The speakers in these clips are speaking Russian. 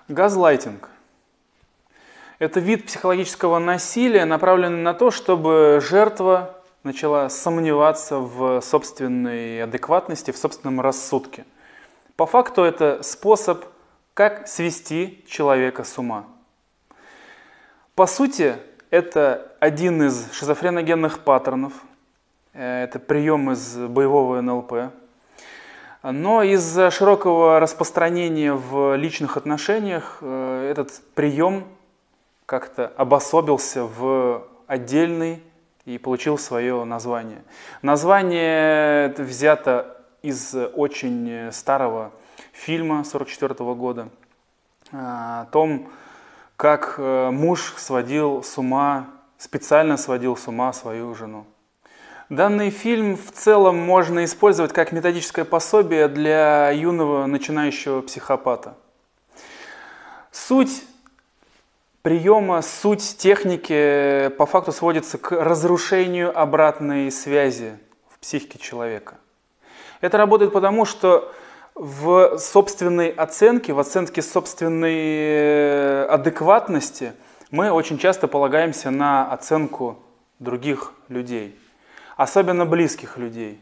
Газлайтинг. Это вид психологического насилия, направленный на то, чтобы жертва начала сомневаться в собственной адекватности, в собственном рассудке. По факту это способ, как свести человека с ума. По сути, это один из шизофреногенных паттернов, это прием из боевого НЛП. Но из-за широкого распространения в личных отношениях этот прием как-то обособился в отдельный и получил свое название. Название взято из очень старого фильма 1944 года о том, как муж специально сводил с ума свою жену. Данный фильм в целом можно использовать как методическое пособие для юного начинающего психопата. Суть приема, суть техники по факту сводится к разрушению обратной связи в психике человека. Это работает потому, что в собственной оценке, в оценке собственной адекватности мы очень часто полагаемся на оценку других людей. Особенно близких людей.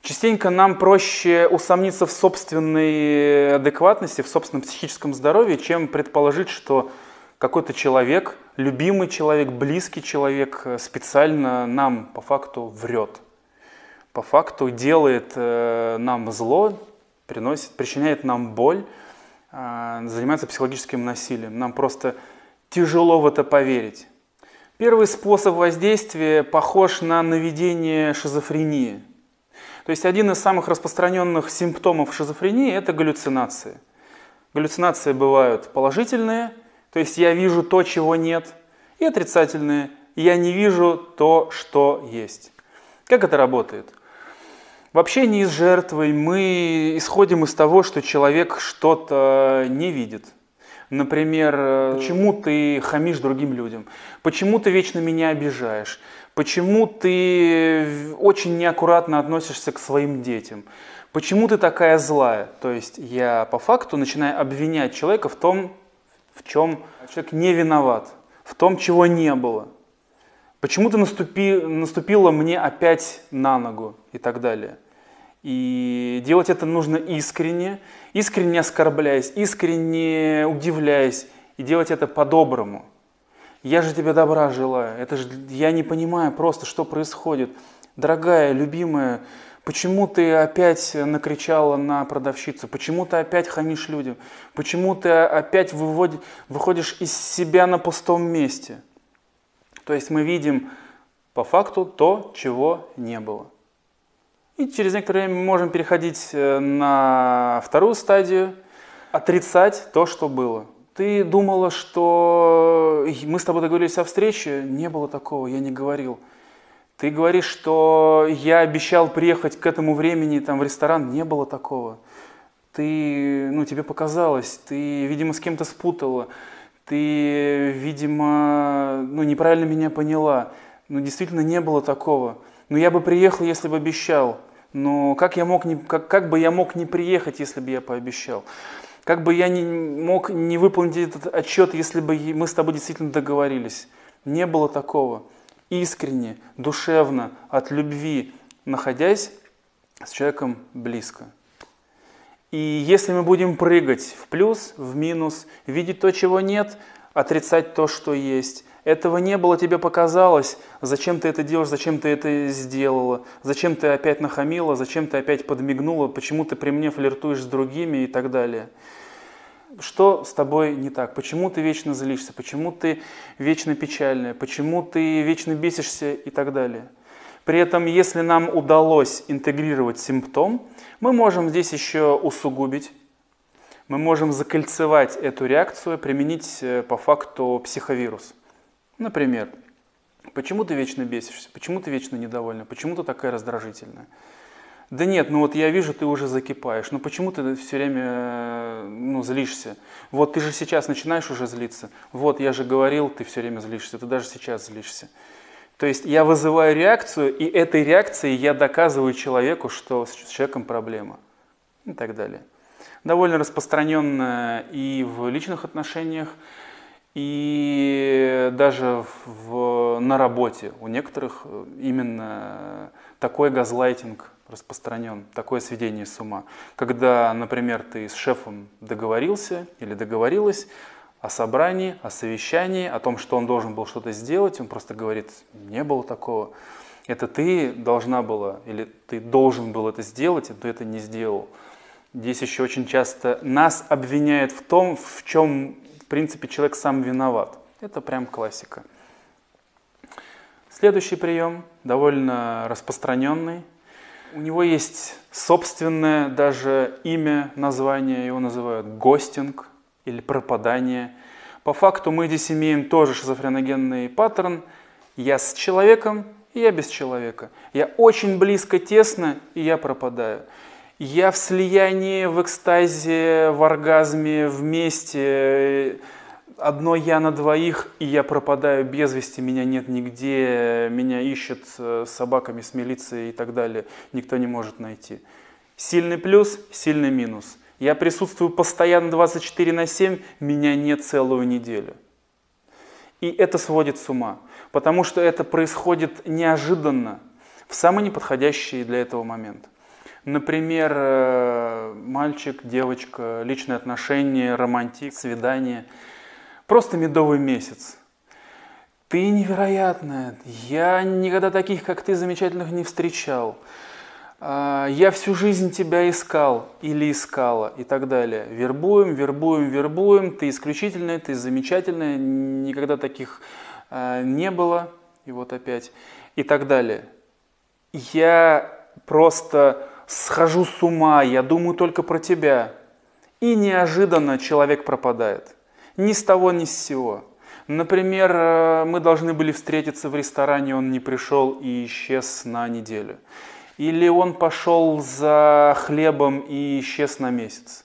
Частенько нам проще усомниться в собственной адекватности, в собственном психическом здоровье, чем предположить, что какой-то человек, любимый человек, близкий человек специально нам по факту врет. По факту делает нам зло, причиняет нам боль, занимается психологическим насилием. Нам просто тяжело в это поверить. Первый способ воздействия похож на наведение шизофрении. То есть один из самых распространенных симптомов шизофрении – это галлюцинации. Галлюцинации бывают положительные, то есть я вижу то, чего нет, и отрицательные – я не вижу то, что есть. Как это работает? В общении с жертвой мы исходим из того, что человек что-то не видит. Например, почему ты хамишь другим людям? Почему ты вечно меня обижаешь? Почему ты очень неаккуратно относишься к своим детям? Почему ты такая злая? То есть я по факту начинаю обвинять человека в том, в чем человек не виноват, в том, чего не было. Почему ты наступила мне опять на ногу и так далее. И делать это нужно искренне, искренне оскорбляясь, искренне удивляясь, и делать это по-доброму. Я же тебе добра желаю, я не понимаю просто, что происходит. Дорогая, любимая, почему ты опять накричала на продавщицу? Почему ты опять хамишь людям? Почему ты опять выходишь из себя на пустом месте? То есть мы видим по факту то, чего не было. И через некоторое время мы можем переходить на вторую стадию, отрицать то, что было. Ты думала, что мы с тобой договорились о встрече? Не было такого, я не говорил. Ты говоришь, что я обещал приехать к этому времени в ресторан? Не было такого. Тебе показалось, ты, видимо, с кем-то спутала. Ты, видимо, неправильно меня поняла. Действительно, не было такого. Я бы приехал, если бы обещал. Но как бы я мог не приехать, если бы я пообещал? Как бы я мог не выполнить этот отчет, если бы мы с тобой действительно договорились? Не было такого. Искренне, душевно, от любви, находясь с человеком близко. И если мы будем прыгать в плюс, в минус, видеть то, чего нет, отрицать то, что есть, этого не было, тебе показалось, зачем ты это делаешь, зачем ты это сделала, зачем ты опять нахамила, зачем ты опять подмигнула, почему ты при мне флиртуешь с другими и так далее. Что с тобой не так? Почему ты вечно злишься? Почему ты вечно печальная? Почему ты вечно бесишься и так далее? При этом, если нам удалось интегрировать симптом, мы можем здесь еще усугубить, мы можем закольцевать эту реакцию, применить по факту психовирус. Например, почему ты вечно бесишься, почему ты вечно недовольна, почему ты такая раздражительная? Да нет, я вижу, ты уже закипаешь, почему ты все время злишься? Вот ты же сейчас начинаешь уже злиться, вот я же говорил, ты все время злишься, ты даже сейчас злишься. То есть я вызываю реакцию, и этой реакцией я доказываю человеку, что с человеком проблема и так далее. довольно распространенная и в личных отношениях, и даже на работе. У некоторых именно такой газлайтинг распространен, такое сведение с ума. Когда, например, ты с шефом договорился или договорилась о собрании, о совещании, о том, что он должен был что-то сделать, он просто говорит: не было такого. Это ты должна была или ты должен был это сделать, и ты это не сделал. Здесь еще очень часто нас обвиняют в том, в чем, в принципе, человек сам виноват. Это прям классика. Следующий прием, довольно распространенный. У него есть собственное даже имя, название, его называют гостинг или пропадание. По факту мы здесь имеем тоже шизофреногенный паттерн. Я с человеком, и я без человека. Я очень близко, тесно, и я пропадаю. Я в слиянии, в экстазе, в оргазме, вместе. Одно я на двоих, и я пропадаю без вести, меня нет нигде, меня ищут собаками с милицией и так далее. Никто не может найти. Сильный плюс, сильный минус. Я присутствую постоянно 24/7, меня нет целую неделю. И это сводит с ума, потому что это происходит неожиданно, в самый неподходящий для этого момент. Например, мальчик, девочка, личные отношения, романтик, свидание. Просто медовый месяц. Ты невероятная, я никогда таких, как ты, замечательных не встречал. Я всю жизнь тебя искал или искала и так далее. Вербуем, вербуем, вербуем. Ты исключительная, ты замечательная, никогда таких не было. И вот опять. И так далее. Я просто схожу с ума, я думаю только про тебя. И неожиданно человек пропадает. Ни с того, ни с сего. Например, мы должны были встретиться в ресторане, он не пришел и исчез на неделю. Или он пошел за хлебом и исчез на месяц.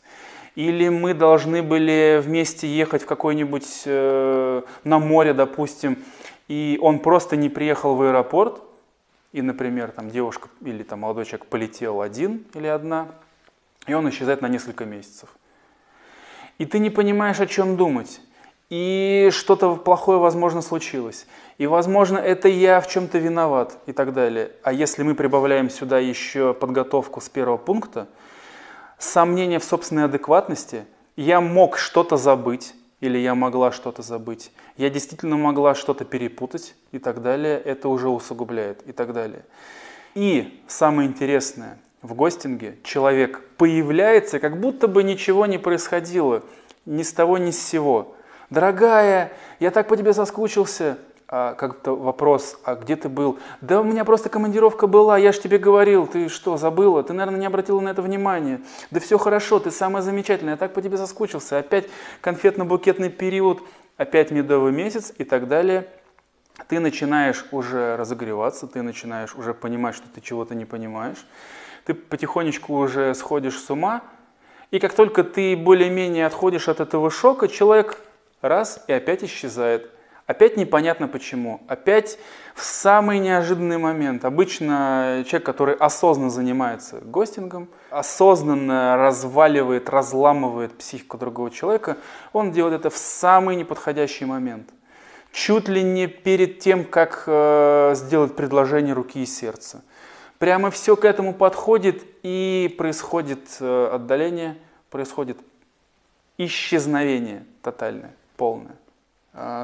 Или мы должны были вместе ехать в какой-нибудь на море, допустим, и он просто не приехал в аэропорт. И, например, там девушка или там молодой человек полетел один или одна, и он исчезает на несколько месяцев. И ты не понимаешь, о чем думать. И что-то плохое, возможно, случилось. И, возможно, это я в чем-то виноват и так далее. А если мы прибавляем сюда еще подготовку с первого пункта, сомнение в собственной адекватности, я мог что-то забыть или я могла что-то забыть, я действительно могла что-то перепутать и так далее, это уже усугубляет и так далее. И самое интересное, в гостинге человек появляется, как будто бы ничего не происходило, ни с того, ни с сего. Дорогая, я так по тебе соскучился. Как-то вопрос, а где ты был? Да у меня просто командировка была, я же тебе говорил. Ты что, забыла? Ты, наверное, не обратила на это внимания. Да все хорошо, ты самая замечательная, я так по тебе соскучился. Опять конфетно-букетный период, опять медовый месяц и так далее. Ты начинаешь уже разогреваться, ты начинаешь уже понимать, что ты чего-то не понимаешь. Ты потихонечку уже сходишь с ума. И как только ты более-менее отходишь от этого шока, человек раз и опять исчезает. Опять непонятно почему. Опять в самый неожиданный момент. Обычно человек, который осознанно занимается гостингом, осознанно разваливает, разламывает психику другого человека, он делает это в самый неподходящий момент. Чуть ли не перед тем, как сделать предложение руки и сердца. Прямо все к этому подходит, и происходит отдаление, происходит исчезновение тотальное, полное.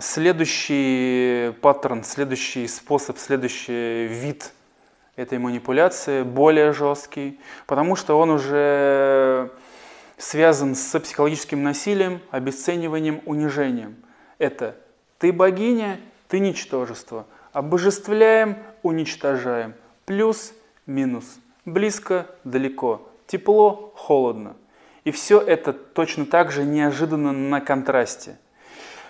Следующий паттерн, следующий способ, следующий вид этой манипуляции более жесткий, потому что он уже связан с психологическим насилием, обесцениванием, унижением. Это ты богиня, ты ничтожество. Обожествляем, уничтожаем. Плюс, минус. Близко, далеко. Тепло, холодно. И все это точно так же неожиданно на контрасте.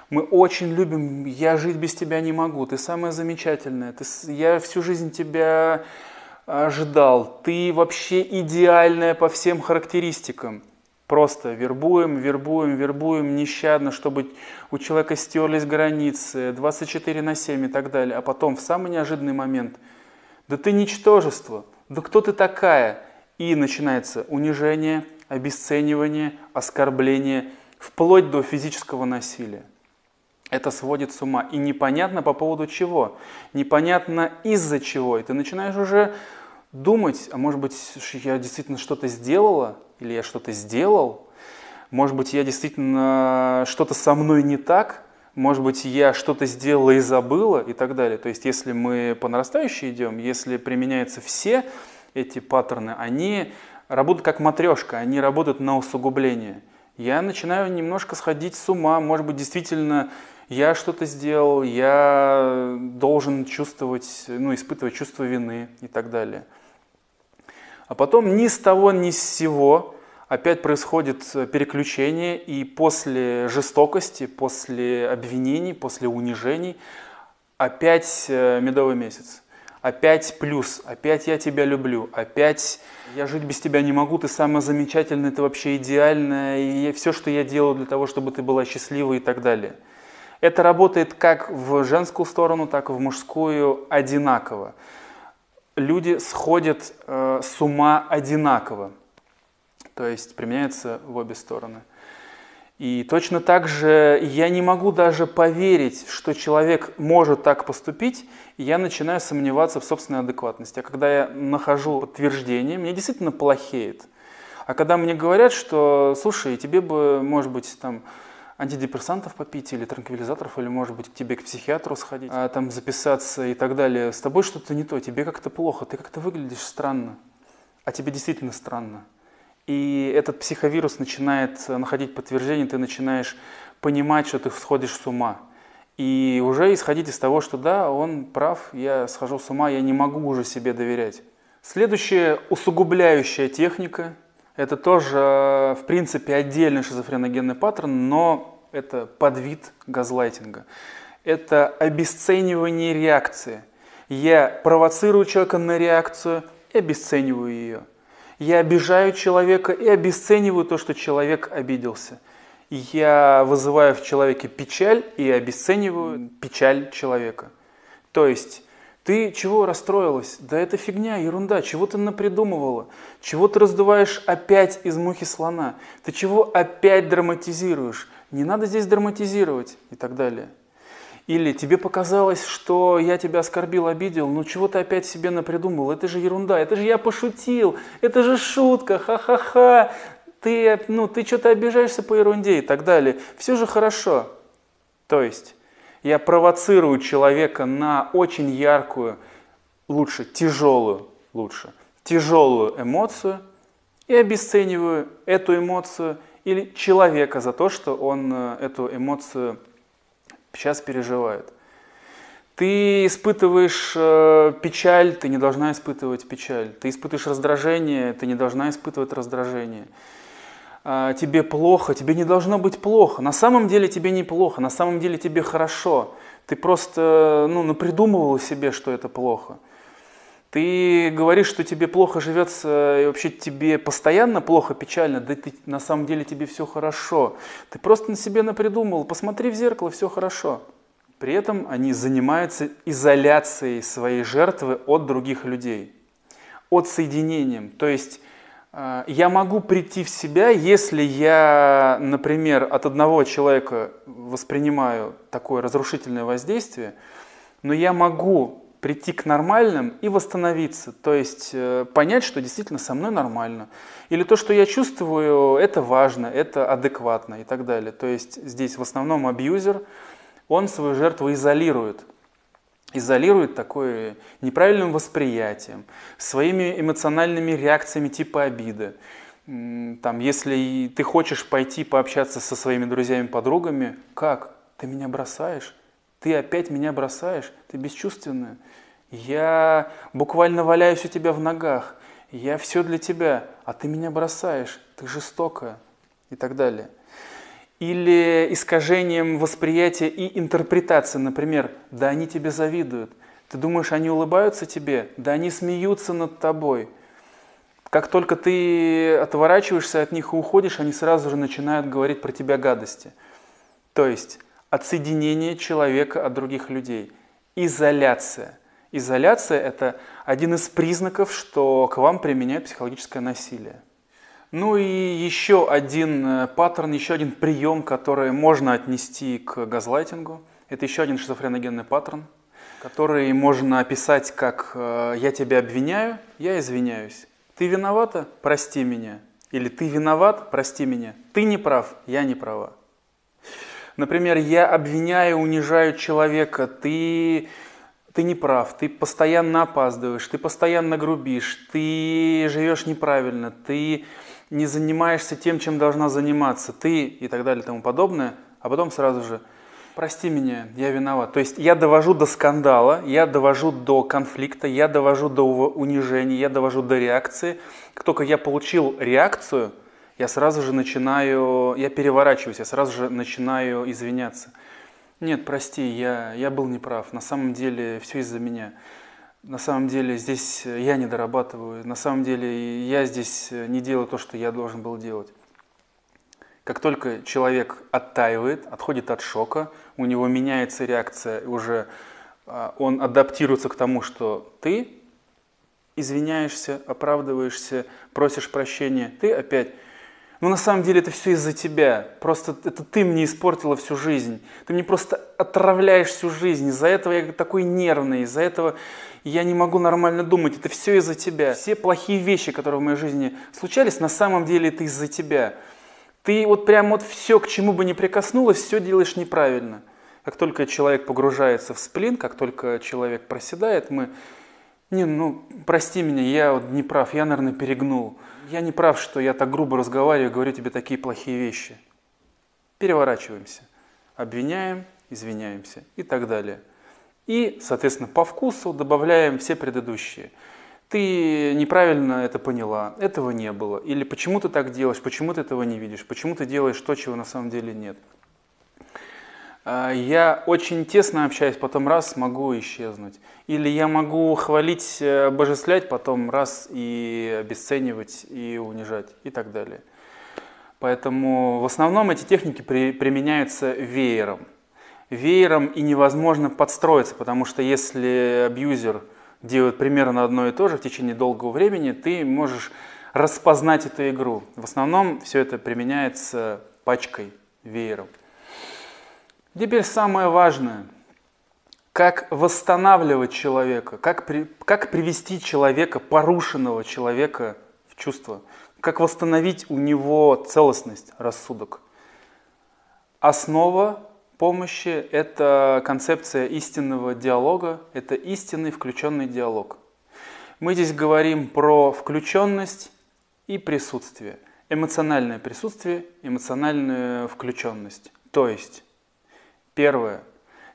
Мы очень любим, я жить без тебя не могу, ты самая замечательная, я всю жизнь тебя ждал, ты вообще идеальная по всем характеристикам. Просто вербуем, вербуем, вербуем нещадно, чтобы у человека стерлись границы, 24/7 и так далее. А потом в самый неожиданный момент, да ты ничтожество, да кто ты такая? И начинается унижение, обесценивание, оскорбление, вплоть до физического насилия. Это сводит с ума. И непонятно по поводу чего, непонятно из-за чего. И ты начинаешь уже думать, а может быть, я действительно что-то сделала, или я что-то сделал, может быть, я действительно что-то со мной не так, может быть, я что-то сделала и забыла, и так далее. То есть, если мы по нарастающей идем, если применяются все эти паттерны, они работают как матрешка, они работают на усугубление. Я начинаю немножко сходить с ума, может быть, действительно я что-то сделал, я должен чувствовать, испытывать чувство вины и так далее. А потом ни с того, ни с сего опять происходит переключение, и после жестокости, после обвинений, после унижений опять медовый месяц. Опять плюс, опять я тебя люблю, опять я жить без тебя не могу, ты самая замечательная, ты вообще идеальная, и все, что я делаю для того, чтобы ты была счастлива и так далее. Это работает как в женскую сторону, так и в мужскую одинаково. Люди сходят с ума одинаково, то есть применяется в обе стороны. И точно так же я не могу даже поверить, что человек может так поступить, и я начинаю сомневаться в собственной адекватности. А когда я нахожу подтверждение, мне действительно плохеет. А когда мне говорят, что, слушай, тебе бы, может быть, там, антидепрессантов попить или транквилизаторов, или, может быть, к тебе к психиатру сходить, там записаться и так далее, с тобой что-то не то, тебе как-то плохо, ты как-то выглядишь странно, а тебе действительно странно. И этот психовирус начинает находить подтверждение, ты начинаешь понимать, что ты сходишь с ума. И уже исходить из того, что да, он прав, я схожу с ума, я не могу уже себе доверять. Следующая усугубляющая техника, это тоже, в принципе, отдельный шизофреногенный паттерн, но это подвид газлайтинга. Это обесценивание реакции. Я провоцирую человека на реакцию и обесцениваю ее. Я обижаю человека и обесцениваю то, что человек обиделся. Я вызываю в человеке печаль и обесцениваю печаль человека. То есть, ты чего расстроилась? Да это фигня, ерунда, чего ты напридумывала? Чего ты раздуваешь опять из мухи слона? Ты чего опять драматизируешь? Не надо здесь драматизировать и так далее. Или тебе показалось, что я тебя оскорбил, обидел, ну чего ты опять себе напридумал? Это же ерунда, это же я пошутил, это же шутка, ха-ха-ха. Ты что-то обижаешься по ерунде и так далее. Все же хорошо. То есть я провоцирую человека на очень яркую, тяжелую эмоцию и обесцениваю эту эмоцию или человека за то, что он эту эмоцию сейчас переживает. Ты испытываешь печаль, ты не должна испытывать печаль. Ты испытываешь раздражение, ты не должна испытывать раздражение. Тебе плохо, тебе не должно быть плохо. На самом деле тебе неплохо, на самом деле тебе хорошо. Ты просто напридумывала себе, что это плохо. Ты говоришь, что тебе плохо живется, и вообще тебе постоянно плохо, печально, да на самом деле тебе все хорошо. Ты просто на себе напридумывал, посмотри в зеркало, все хорошо. При этом они занимаются изоляцией своей жертвы от других людей, от соединением. То есть я могу прийти в себя, если я, например, от одного человека воспринимаю такое разрушительное воздействие, но я могу прийти к нормальным и восстановиться, то есть понять, что действительно со мной нормально. Или то, что я чувствую, это важно, это адекватно и так далее. То есть здесь в основном абьюзер, он свою жертву изолирует такое неправильным восприятием, своими эмоциональными реакциями типа обиды. Если ты хочешь пойти пообщаться со своими друзьями-подругами, как? Ты меня бросаешь? Ты опять меня бросаешь? Ты бесчувственная? Я буквально валяюсь у тебя в ногах. Я все для тебя, а ты меня бросаешь. Ты жестокая и так далее. Или искажением восприятия и интерпретации. Например, да они тебе завидуют. Ты думаешь, они улыбаются тебе? Да они смеются над тобой. Как только ты отворачиваешься от них и уходишь, они сразу же начинают говорить про тебя гадости. То есть отсоединение человека от других людей. Изоляция. Изоляция – это один из признаков, что к вам применяют психологическое насилие. Ну и еще один паттерн, еще один прием, который можно отнести к газлайтингу. Это еще один шизофреногенный паттерн, который можно описать как «я тебя обвиняю, я извиняюсь». Ты виновата? Прости меня. Или ты виноват? Прости меня. Ты не прав, я не права. Например, я обвиняю, унижаю человека, ты не прав, ты постоянно опаздываешь, ты постоянно грубишь, ты живешь неправильно, ты не занимаешься тем, чем должна заниматься, ты и так далее и тому подобное, а потом сразу же прости меня, я виноват. То есть я довожу до скандала, я довожу до конфликта, я довожу до унижения, я довожу до реакции. Как только я получил реакцию, я сразу же начинаю, я переворачиваюсь, я сразу же начинаю извиняться. Нет, прости, я был неправ, на самом деле все из-за меня. На самом деле здесь я не дорабатываю, на самом деле я здесь не делаю то, что я должен был делать. Как только человек оттаивает, отходит от шока, у него меняется реакция, уже он адаптируется к тому, что ты извиняешься, оправдываешься, просишь прощения, ты опять... Но на самом деле это все из-за тебя. Просто это ты мне испортила всю жизнь. Ты мне просто отравляешь всю жизнь. Из-за этого я такой нервный, из-за этого я не могу нормально думать. Это все из-за тебя. Все плохие вещи, которые в моей жизни случались, на самом деле это из-за тебя. Ты вот прям вот все, к чему бы ни прикоснулась, все делаешь неправильно. Как только человек погружается в сплин, как только человек проседает, мы... Не, ну, прости меня, я вот не прав, я, наверное, перегнул. Я не прав, что я так грубо разговариваю, говорю тебе такие плохие вещи. Переворачиваемся, обвиняем, извиняемся и так далее. И, соответственно, по вкусу добавляем все предыдущие. Ты неправильно это поняла, этого не было. Или почему ты так делаешь, почему ты этого не видишь, почему ты делаешь то, чего на самом деле нет. Я очень тесно общаюсь, потом раз могу исчезнуть. Или я могу хвалить, обожествлять, потом раз и обесценивать, и унижать, и так далее. Поэтому в основном эти техники применяются веером. Веером и невозможно подстроиться, потому что если абьюзер делает примерно одно и то же в течение долгого времени, ты можешь распознать эту игру. В основном все это применяется пачкой, веером. Теперь самое важное, как восстанавливать человека, как привести человека, порушенного человека в чувство, как восстановить у него целостность, рассудок. Основа помощи – это концепция истинного диалога, это истинный включенный диалог. Мы здесь говорим про включенность и присутствие, эмоциональное присутствие, эмоциональную включенность, то есть… Первое.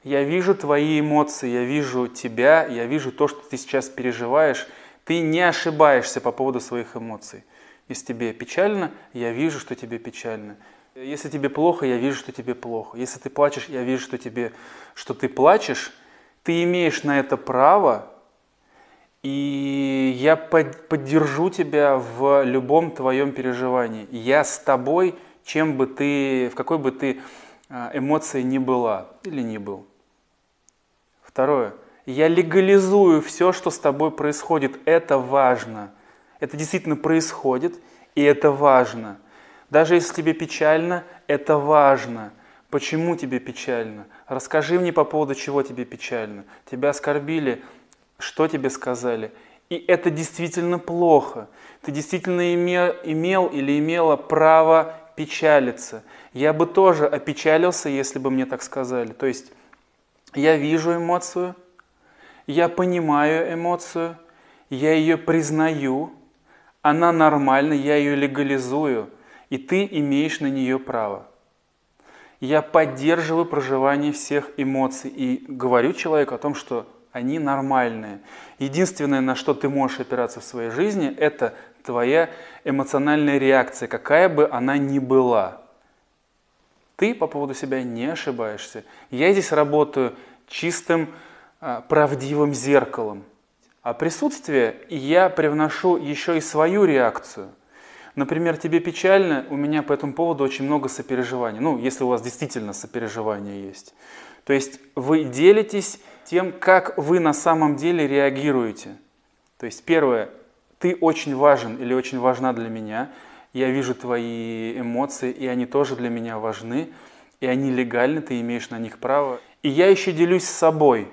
Я вижу твои эмоции, я вижу тебя, я вижу то, что ты сейчас переживаешь. Ты не ошибаешься по поводу своих эмоций. Если тебе печально, я вижу, что тебе печально. Если тебе плохо, я вижу, что тебе плохо. Если ты плачешь, я вижу, что ты плачешь. Ты имеешь на это право, и я поддержу тебя в любом твоем переживании. Я с тобой, в какой бы ты эмоции не была или не был. Второе. Я легализую все, что с тобой происходит. Это важно. Это действительно происходит, и это важно. Даже если тебе печально, это важно. Почему тебе печально? Расскажи мне по поводу чего тебе печально. Тебя оскорбили, что тебе сказали. И это действительно плохо. Ты действительно имел или имела право печалиться. Я бы тоже опечалился, если бы мне так сказали. То есть я вижу эмоцию, я понимаю эмоцию, я ее признаю, она нормальна, я ее легализую, и ты имеешь на нее право. Я поддерживаю проживание всех эмоций и говорю человеку о том, что они нормальные. Единственное, на что ты можешь опираться в своей жизни, это твоя эмоциональная реакция, какая бы она ни была. Ты по поводу себя не ошибаешься. Я здесь работаю чистым, правдивым зеркалом. А присутствие я привношу еще и свою реакцию. Например, тебе печально, у меня по этому поводу очень много сопереживания. Ну, если у вас действительно сопереживание есть. То есть вы делитесь тем, как вы на самом деле реагируете. То есть первое, ты очень важен или очень важна для меня. я вижу твои эмоции, и они тоже для меня важны, и они легальны, ты имеешь на них право. И я еще делюсь с собой.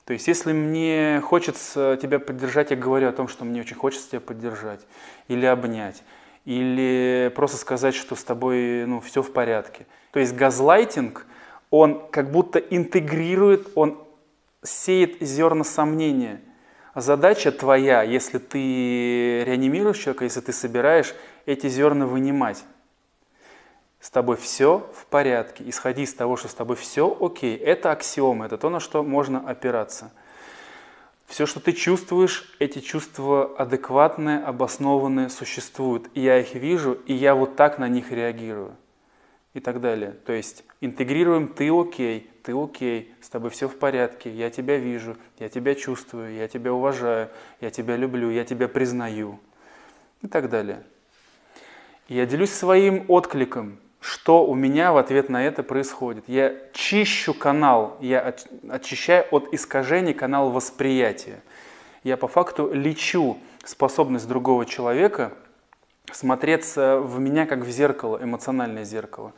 То есть, если мне хочется тебя поддержать, я говорю о том, что мне очень хочется тебя поддержать, или обнять, или просто сказать, что с тобой все в порядке. То есть, газлайтинг, он как будто интегрирует, он сеет зерна сомнения. Задача твоя, если ты реанимируешь человека, если ты собираешь эти зерна вынимать. С тобой все в порядке. Исходи из того, что с тобой все окей. Это аксиома, это то, на что можно опираться. Все, что ты чувствуешь, эти чувства адекватные, обоснованные, существуют. И я их вижу, и я вот так на них реагирую. И так далее. То есть интегрируем ты окей, с тобой все в порядке, я тебя вижу, я тебя чувствую, я тебя уважаю, я тебя люблю, я тебя признаю. И так далее. И я делюсь своим откликом. Что у меня в ответ на это происходит? Я чищу канал, я очищаю от искажений канал восприятия. Я по факту лечу способность другого человека смотреться в меня как в зеркало, эмоциональное зеркало.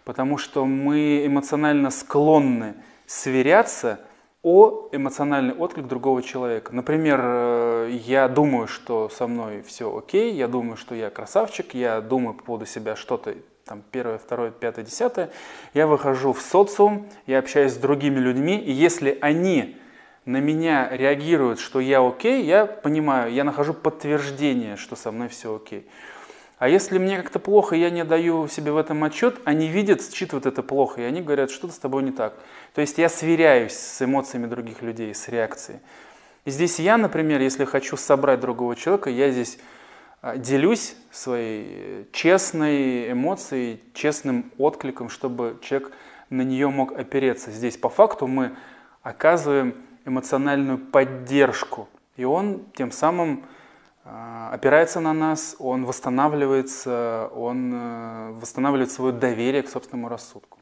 Потому что мы эмоционально склонны сверяться о эмоциональный отклик другого человека. Например, я думаю, что со мной все окей, я думаю, что я красавчик, я думаю по поводу себя что-то, там, первое, второе, пятое, десятое. Я выхожу в социум, я общаюсь с другими людьми, и если они на меня реагируют, что я окей, я понимаю, я нахожу подтверждение, что со мной все окей. А если мне как-то плохо, я не даю себе в этом отчет, они видят, считывают это плохо, и они говорят, что-то с тобой не так. То есть я сверяюсь с эмоциями других людей, с реакцией. И здесь я, например, если хочу собрать другого человека, я здесь делюсь своей честной эмоцией, честным откликом, чтобы человек на нее мог опереться. Здесь по факту мы оказываем эмоциональную поддержку, и он тем самым опирается на нас, он восстанавливается, он восстанавливает свое доверие к собственному рассудку.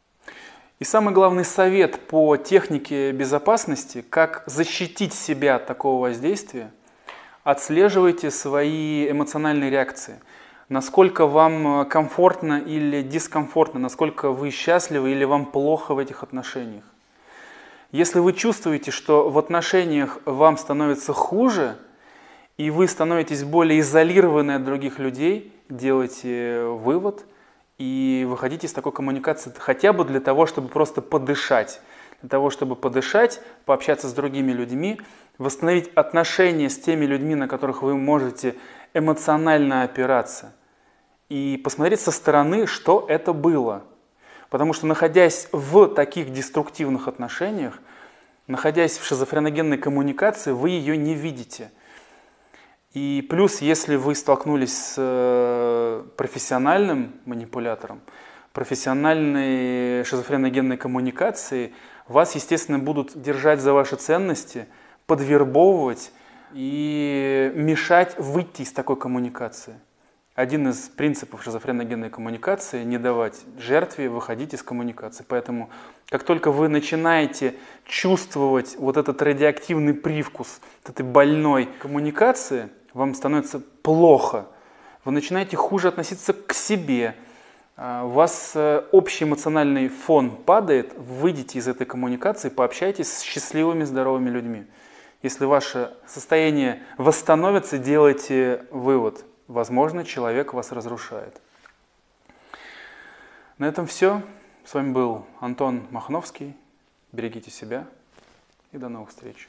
И самый главный совет по технике безопасности, как защитить себя от такого воздействия, отслеживайте свои эмоциональные реакции. Насколько вам комфортно или дискомфортно, насколько вы счастливы или вам плохо в этих отношениях. Если вы чувствуете, что в отношениях вам становится хуже, и вы становитесь более изолированы от других людей, делайте вывод и выходите из такой коммуникации хотя бы для того, чтобы просто подышать. Для того, чтобы подышать, пообщаться с другими людьми, восстановить отношения с теми людьми, на которых вы можете эмоционально опираться. И посмотреть со стороны, что это было. Потому что, находясь в таких деструктивных отношениях, находясь в шизофреногенной коммуникации, вы ее не видите. И плюс, если вы столкнулись с профессиональным манипулятором, профессиональной шизофреногенной коммуникацией, вас, естественно, будут держать за ваши ценности, подвербовывать и мешать выйти из такой коммуникации. Один из принципов шизофреногенной коммуникации – не давать жертве выходить из коммуникации. Поэтому, как только вы начинаете чувствовать вот этот радиоактивный привкус вот этой больной коммуникации, вам становится плохо, вы начинаете хуже относиться к себе, у вас общий эмоциональный фон падает, выйдите из этой коммуникации, пообщайтесь с счастливыми, здоровыми людьми. Если ваше состояние восстановится, делайте вывод. Возможно, человек вас разрушает. На этом все. С вами был Антон Махновский. Берегите себя и до новых встреч.